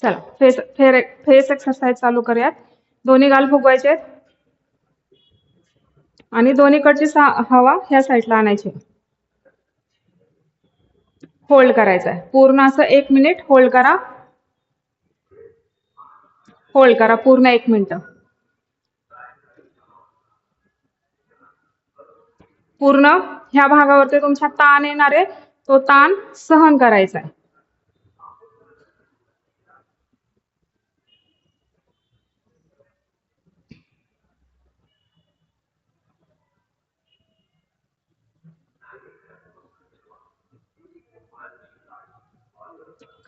चला face exercise चालू करूयात. दोन्ही गाल फुगवायचे आहेत आणि दोन्हीकडची हवा ह्या साईडला आणायची. होल्ड करायचं आहे पूर्ण असं 1 मिनिट होल्ड करा. होल्ड करा पूर्ण 1 मिनिट. पूर्ण ह्या भागावरती तुमच्या ताण येणार आहे, तो ताण सहन करायचा आहे.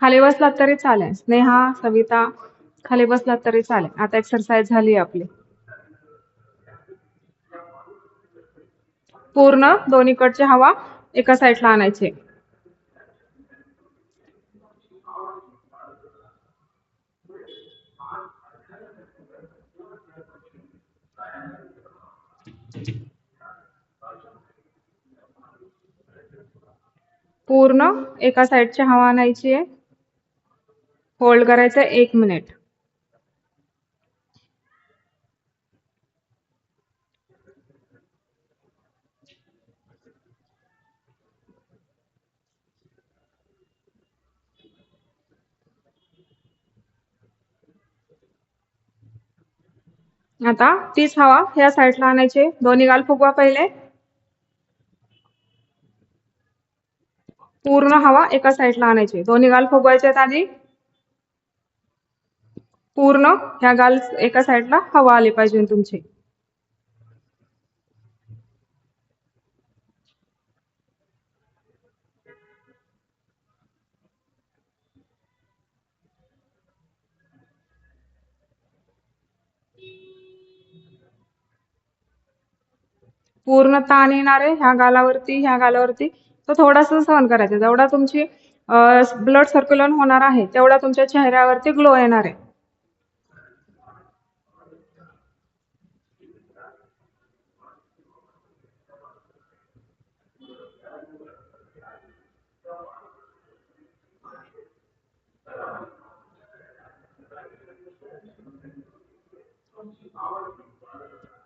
खाली बसलात तरी चालेल. स्नेहा, सविता खाली बसलात तरी चालेल. आता एक्सरसाइज झाली आपली. पूर्ण दोन्हीकडची हवा एका साईडला आणायची. पूर्ण एका साईडची हवा आणायची आहे. होल्ड करायचं 1 मिनिट. आता तीच हवा ह्या साईडला आणायची. दोन्ही गाल फुगवा पहिले. पूर्ण हवा एका साईडला आणायची. दोन्ही गाल फुगवायचे आहेत आधी. पूर्ण ह्या गाल एका साईडला हवा आली पाहिजे तुमची. पूर्ण ताण येणार आहे ह्या गालावरती तो थोडासा सहन करायचा. जेवढा तुमची ब्लड सर्क्युलेशन होणार आहे तेवढा तुमच्या चेहऱ्यावरती ग्लो येणार आहे.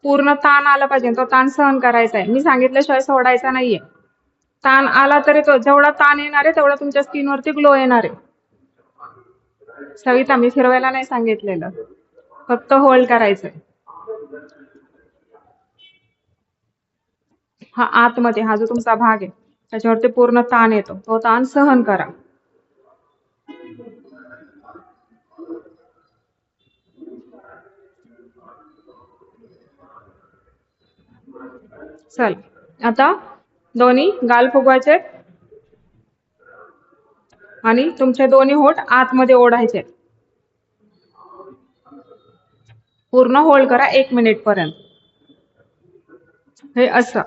पूर्ण ताण आला पाहिजे, तो ताण सहन करायचा आहे. मी सांगितल्याशिवाय सोडायचा नाहीये. ताण आला तरी तो जेवढा ताण येणार आहे तेवढा तुमच्या स्किनवरती ग्लो येणार आहे. सविता, मी फिरवायला नाही सांगितलेलं, फक्त होल्ड करायचंय. हा आतमध्ये हा जो तुमचा भाग आहे त्याच्यावरती पूर्ण ताण येतो, तो ताण सहन करा. चल आता दोन्ही गाल फुगवायचे आणि तुमचे दोन्ही होठ आतमध्ये ओढायचे. पूर्ण होल्ड करा 1 मिनिट पर्यंत. हे असं,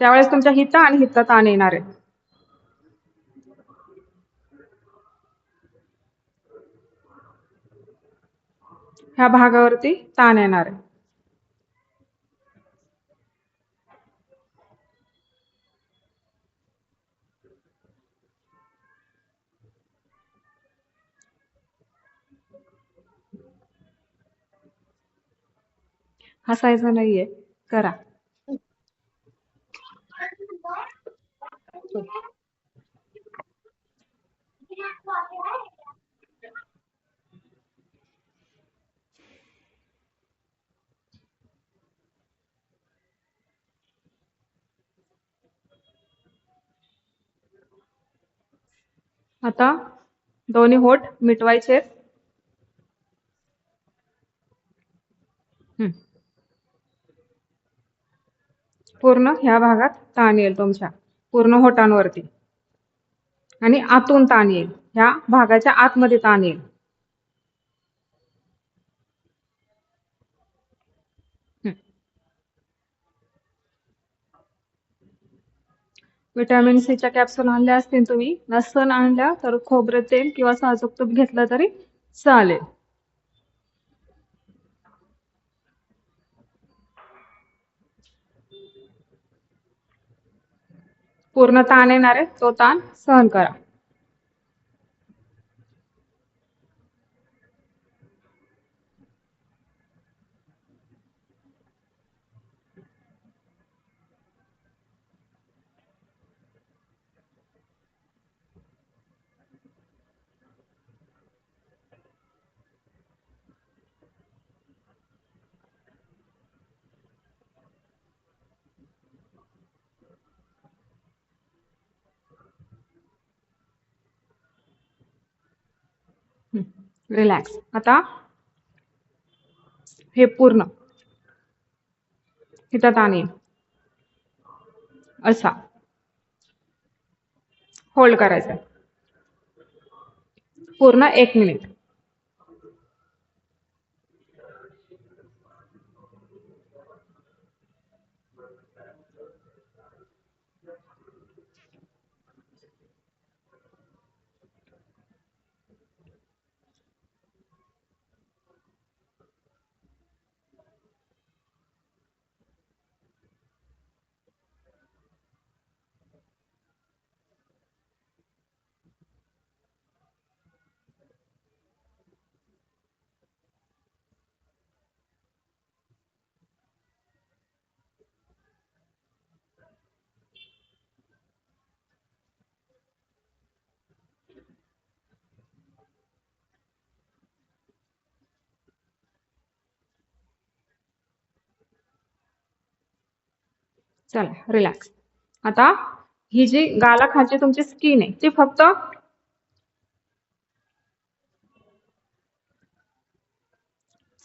त्यावेळेस तुमच्या हित आणि हित ताण येणार आहे. ह्या भागावरती ताण येणार आहे. हसायचं नाहीये, करा. आता दोन्ही होठ मिटवायचे. पूर्ण ह्या भागात ताण येईल तुमच्या पूर्ण होटांवरती आणि आतून ताण येईल. ह्या भागाच्या आतमध्ये ताण येईल. विटॅमिन सीच्या कॅप्सूल आणल्या असतील तुम्ही, नसन आणल्या तर खोबरं तेल किंवा साजूक तूप घेतलं तरी चालेल. पूर्ण ताण येणार आहे, तो ताण सहन करा. रिलॅक्स. आता हे पूर्ण हितात आणि असा होल्ड करायचा पूर्ण 1 मिनिट. चला रिलॅक्स. आता ही जी गालाखालची तुमची स्किन आहे ती फक्त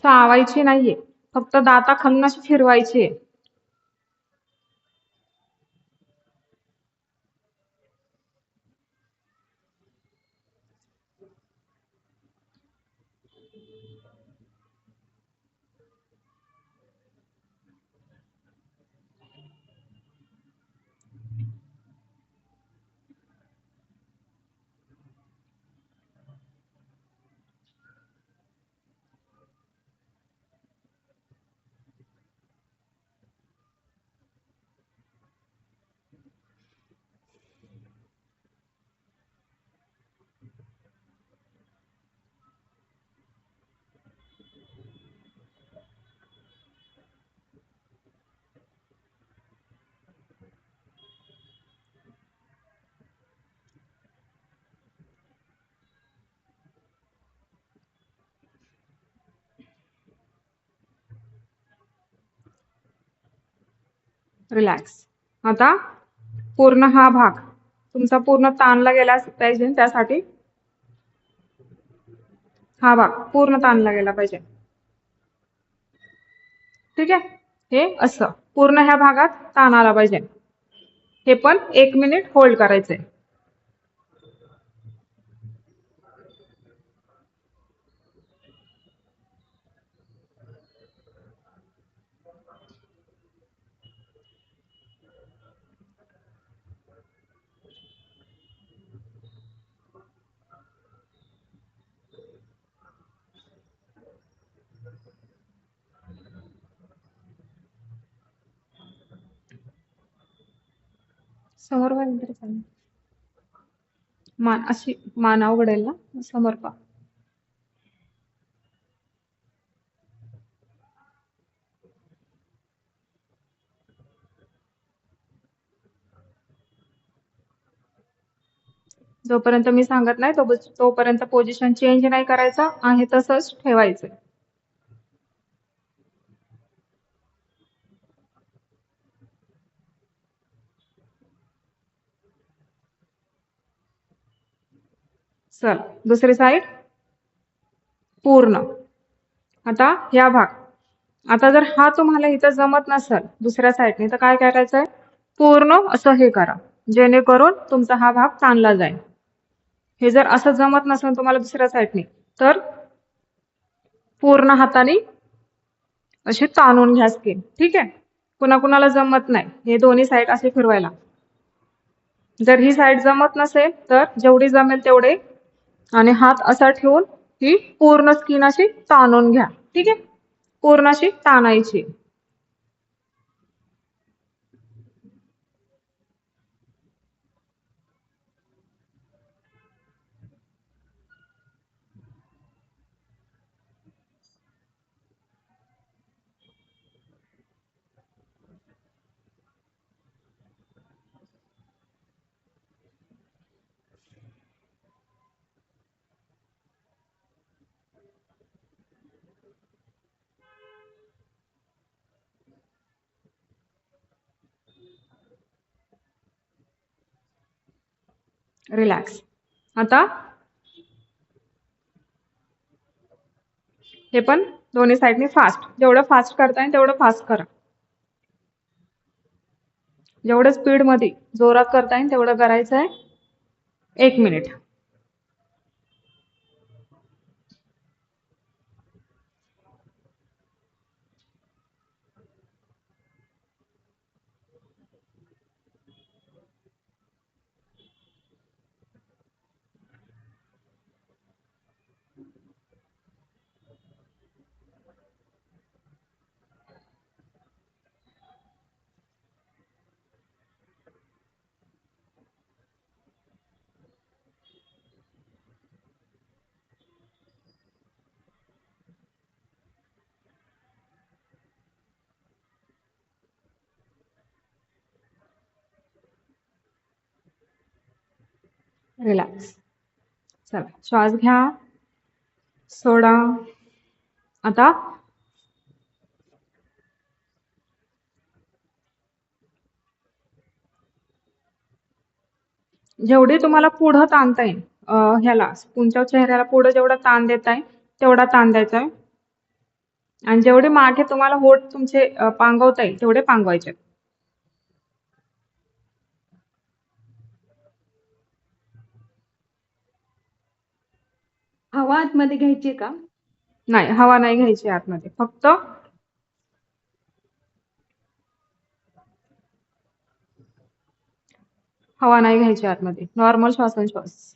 चावायची नाहीये, फक्त दाताखालून अशी फिरवायची आहे. रिलॅक्स. आता पूर्ण हा भाग तुमचा पूर्ण ताणला गेला पाहिजे, त्यासाठी हा भाग पूर्ण ताणला गेला पाहिजे. ठीक आहे. हे असं पूर्ण ह्या भागात ताण आला पाहिजे. हे पण 1 मिनिट होल्ड करायचंय. समोर व्हायला तरी चालेल. मान अशी मान उघडेल ना, समोर पहा. जोपर्यंत मी सांगत नाही तोपर्यंत पोझिशन चेंज नाही करायचं, आहे तसंच ठेवायचं. चल दुसरी साईड पूर्ण. आता ह्या भाग, आता जर हा तुम्हाला इथं जमत नसेल दुसऱ्या साईडने, तर काय करायचंय, पूर्ण असं हे करा, जेणेकरून तुमचा हा भाग ताणला जाईल. हे जर असं जमत नसेल तुम्हाला दुसऱ्या साईडने, तर पूर्ण हाताने अशी ताणून घ्या स्किन. ठीक आहे. कुणाकुणाला जमत नाही हे दोन्ही साईड असे फिरवायला. जर ही साईड जमत नसेल तर जेवढी जमेल तेवढे आणि हात असा ठेवून ही पूर्ण स्किन अशी ताणून घ्या. ठीक आहे. पूर्ण अशी ताणायची. रिलॅक्स. आता हे पण दोन्ही साईडने फास्ट. जेवढं फास्ट करता येईल तेवढं फास्ट करा. जेवढं स्पीड मध्ये जोरात करता येईल तेवढं करायचं आहे. 1 मिनिट. रिलॅक्स. चला श्वास घ्या, सोडा. आता जेवढे तुम्हाला पुढं ताणता येईल ह्याला तुमच्या चेहऱ्याला पुढे जेवढा ताण देता येईल तेवढा ताण द्यायचा आहे. आणि जेवढे मागे तुम्हाला होठ तुमचे पांगवता येईल तेवढे पांगवायचे. हवा आतमध्ये घ्यायची का? नाही, हवा नाही घ्यायची आतमध्ये. फक्त हवा नाही घ्यायची आतमध्ये. नॉर्मल श्वासोच्छ्वास.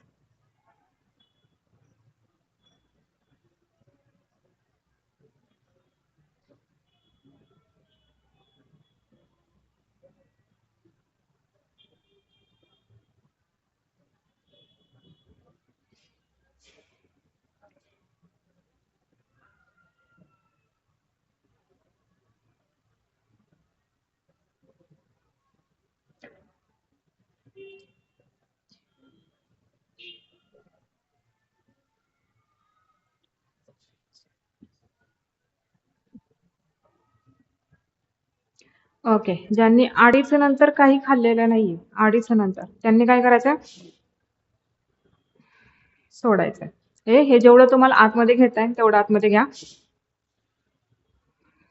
ओके. ज्यांनी 2:30 नंतर काही खाल्लेलं नाहीये, 2:30 नंतर त्यांनी काय करायचं? सोडायचं. हे जेवढं तुम्हाला आतमध्ये घेता येईल तेवढं आतमध्ये घ्या.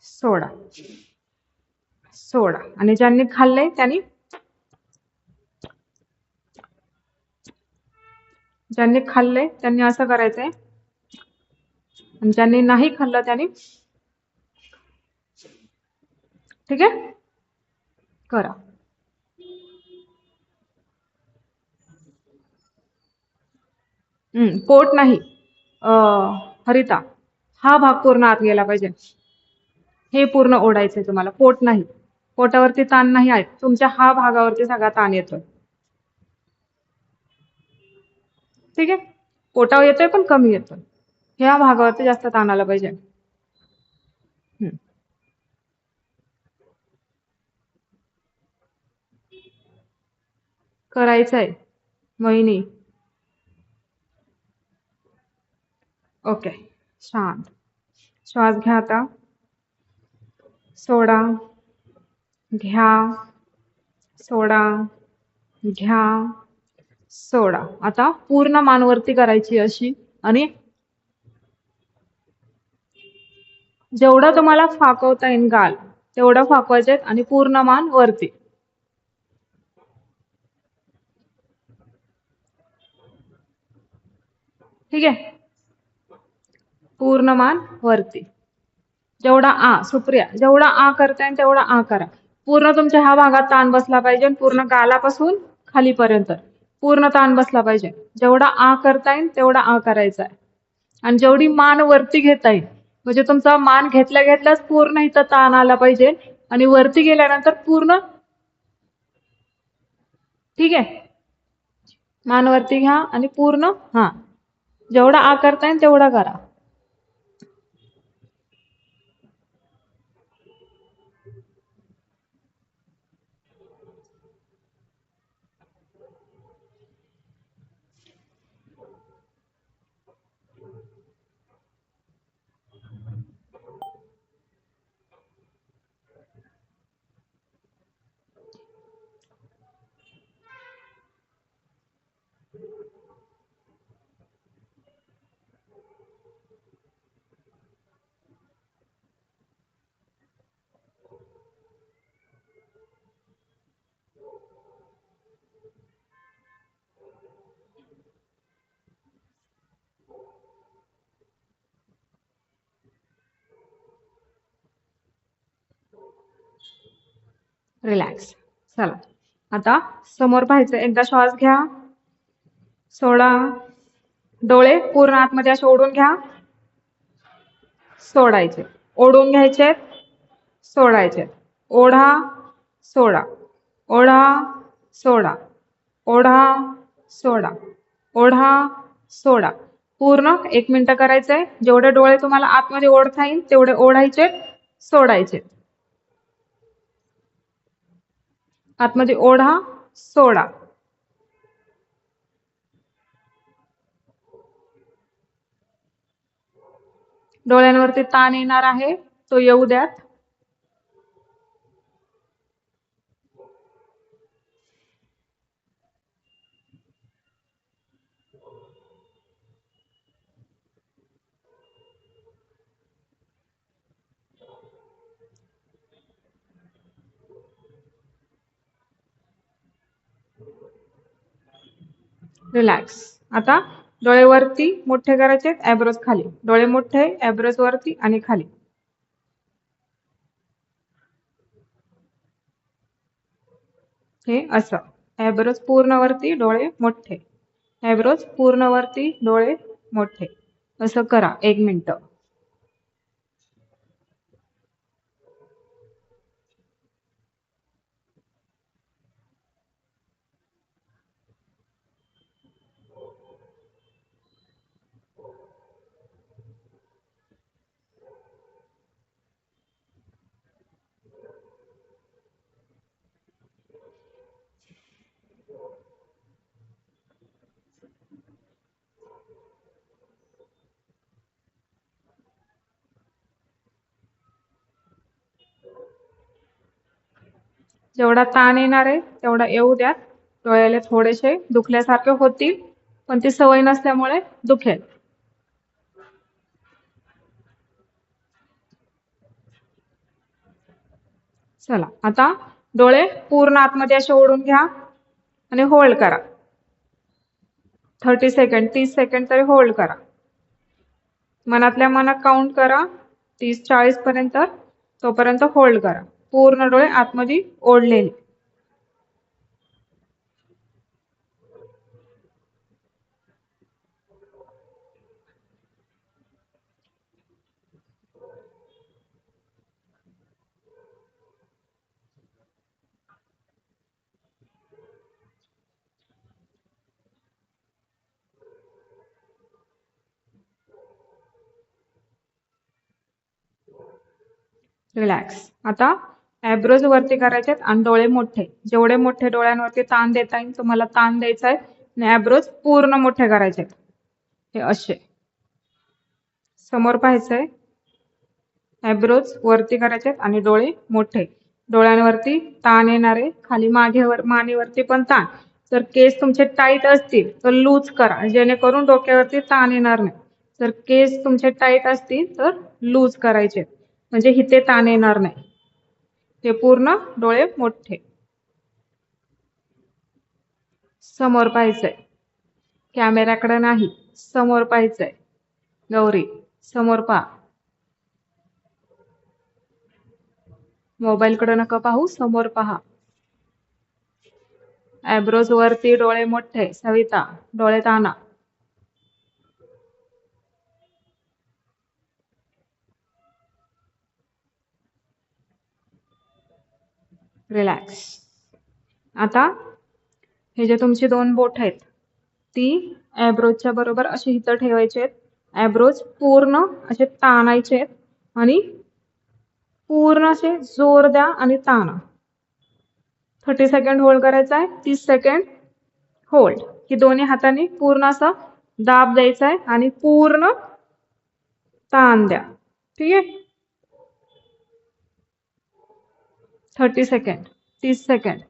सोडा. सोडा. आणि ज्यांनी खाल्लंय त्यांनी असं करायचंय. आणि ज्यांनी नाही खाल्लं त्यांनी ठीक आहे करा. पोट नाही हरिता, हा भाग पूर्ण आत गेला पाहिजे. हे पूर्ण ओढायचंय तुम्हाला. पोट नाही. पोटावरती ताण नाही आहे. तुमच्या हा भागावरती सगळा ताण येतोय. ठीक आहे. पोटावर येतोय पण कमी येतोय. ह्या भागावरती जास्त ताण आला पाहिजे. करायचंय मोहिनी. ओके. शांत. श्वास घ्या आता. सोडा. घ्या. सोडा. घ्या. सोडा. आता पूर्ण मान वरती करायची अशी. आणि जेवढं तुम्हाला फाकवता येईल गाल तेवढं फाकवायचे आणि पूर्ण मान वरती. ठीक आहे. पूर्ण मान वरती. जेवढा सुप्रिया, जेवढा करता येईल तेवढा करा. पूर्ण तुमच्या ह्या भागात ताण बसला पाहिजे. पूर्ण गालापासून खालीपर्यंत पूर्ण ताण बसला पाहिजे. जेवढा करता येईल तेवढा करायचा आहे. आणि जेवढी मान वरती घेता येईल म्हणजे तुमचा मान घेतल्या घेतल्याच पूर्ण इथं ताण आला पाहिजे. आणि वरती गेल्यानंतर पूर्ण ठीक आहे. मान वरती घ्या आणि पूर्ण जेवढा करता येईल तेवढा करा. रिलॅक्स. चला आता समोर पाहायचं. एकदा श्वास घ्या, सोडा. डोळे पूर्ण आतमध्ये असे ओढून घ्या, सोडायचे. ओढून घ्यायचे, सोडायचे. ओढा, सोडा. ओढा, सोडा. ओढा, सोडा. ओढा, सोडा. पूर्ण 1 मिनिट करायचंय. जेवढे डोळे तुम्हाला आतमध्ये ओढता येईल तेवढे ओढायचे, सोडायचे. आतमध्ये ओढा, सोडा. डोळ्यांवरती ताण येणार आहे, तो येऊ द्यात. रिलॅक्स. आता डोळे वरती मोठे करायचे, ॲब्रोज खाली. डोळे मोठे, ॲब्रोज वरती आणि खाली. हे असं. ॲब्रोज पूर्ण वरती, डोळे मोठे. ॲब्रोज पूर्ण वरती, डोळे मोठे. असं करा 1 मिनिट. जेवढा ताण येणार आहे तेवढा येऊ द्या. डोळ्याला थोडेसे दुखल्यासारखे होतील, पण ती सवय नसल्यामुळे दुखेल. चला आता डोळे पूर्ण आतमध्ये असे ओढून घ्या आणि होल्ड करा. 30 सेकंड, 30 सेकंड तरी होल्ड करा. मनातल्या मनात काउंट करा 30-40 पर्यंत. तोपर्यंत होल्ड करा. पूर्ण डोळे आतमध्ये ओढलेले. रिलॅक्स. आता ॲब्रोज वरती करायचे आणि डोळे मोठे. जेवढे मोठे डोळ्यांवरती ताण देता येईल तुम्हाला ताण द्यायचा आहे आणि ॲब्रोज पूर्ण मोठे करायचे. हे असे समोर पाहायचंय. ॲब्रोज वरती करायचे आणि डोळे मोठे. डोळ्यांवरती ताण येणारे, खाली मानेवरती पण ताण. जर केस तुमचे टाईट असतील तर लूज करा, जेणेकरून डोक्यावरती ताण येणार नाही. जर केस तुमचे टाईट असतील तर लूज करायचे, म्हणजे इथे ताण येणार नाही. ते पूर्ण डोळे मोठे. समोर पाहायचंय. कॅमेऱ्याकडे नाही, समोर पाहायचंय. गौरी समोर पहा. मोबाईलकडे नका पाहू, समोर पहा. ॲब्रोज वरती, डोळे मोठे. सविता डोळे ताणा. रिलॅक्स. आता हे जे तुमची 2 बोट आहेत ती ॲब्रोजच्या बरोबर अशी इथं ठेवायचे आहेत. ॲब्रोज पूर्ण असे ताणायचे आणि पूर्ण असे जोर द्या आणि ताणा. 30 सेकंड होल्ड करायचा आहे. 30 सेकंड होल्ड. की दोन्ही हातांनी पूर्ण असं दाब द्यायचा आहे आणि पूर्ण ताण द्या. ठीक आहे. 30 सेकंड, 30 सेकंड.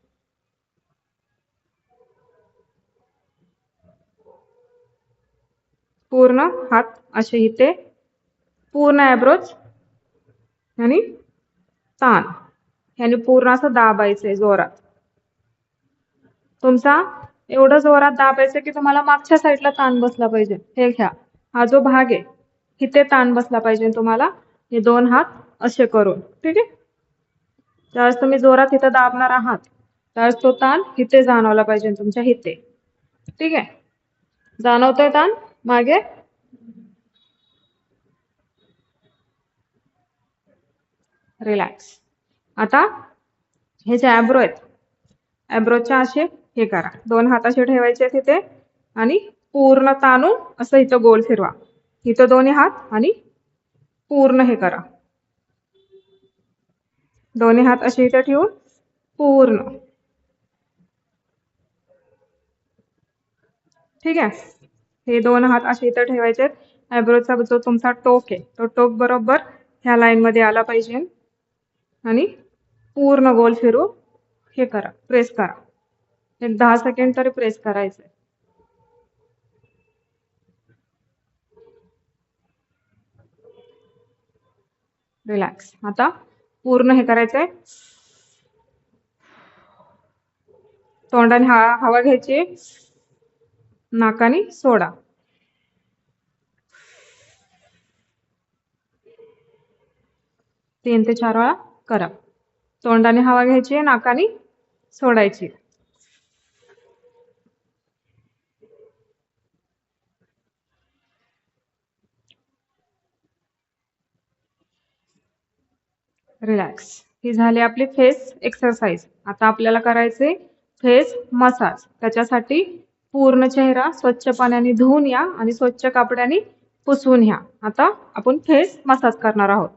पूर्ण हात असे इथे, पूर्ण ॲब्रोज आणि ताण. याने पूर्ण असं दाबायचंय जोरात. तुमचा एवढं जोरात दाबायचं की तुम्हाला मागच्या साईडला ताण बसला पाहिजे. हे घ्या, हा जो भाग आहे इथे ताण बसला पाहिजे तुम्हाला. हे 2 हात असे करून. ठीक आहे. ज्यावेळेस तुम्ही जोरात इथं दाबणार आहात त्यावेळेस तो ताण इथे जाणवला पाहिजे, तुमच्या इथे. ठीक आहे, जाणवतोय ताण मागे? रिलॅक्स. आता हे जे ॲब्रो आहेत, ॲब्रोच्या असे हे करा, 2 हात असे ठेवायचे तिथे आणि पूर्ण ताणून असं इथं गोल फिरवा. इथं दोन्ही हात आणि पूर्ण हे करा. दोन्ही हात असे इथं ठेवून पूर्ण. ठीक आहे, हे 2 हात असे इथं ठेवायचे. ॲब्रोचा जो तुमचा टोक आहे तो टोक बरोबर ह्या लाईन मध्ये आला पाहिजे आणि पूर्ण गोल फिरू हे करा, प्रेस करा. एक 10 सेकंड तरी प्रेस करायचं. रिलॅक्स. आता पूर्ण हे करायचंय. तोंडाने हवा घ्यायची, नाकाने सोडा. 3 ते 4 वेळा करा. तोंडाने हवा घ्यायची, नाकाने सोडायची. रिलॅक्स. ही झाली आपली फेस एक्सरसाइज. आता आपल्याला करायचे फेस मसाज. त्याच्यासाठी पूर्ण चेहरा स्वच्छ पाण्याने धुवून या आणि स्वच्छ कपड्याने पुसून घ्या. आता आपण फेस मसाज करणार आहोत.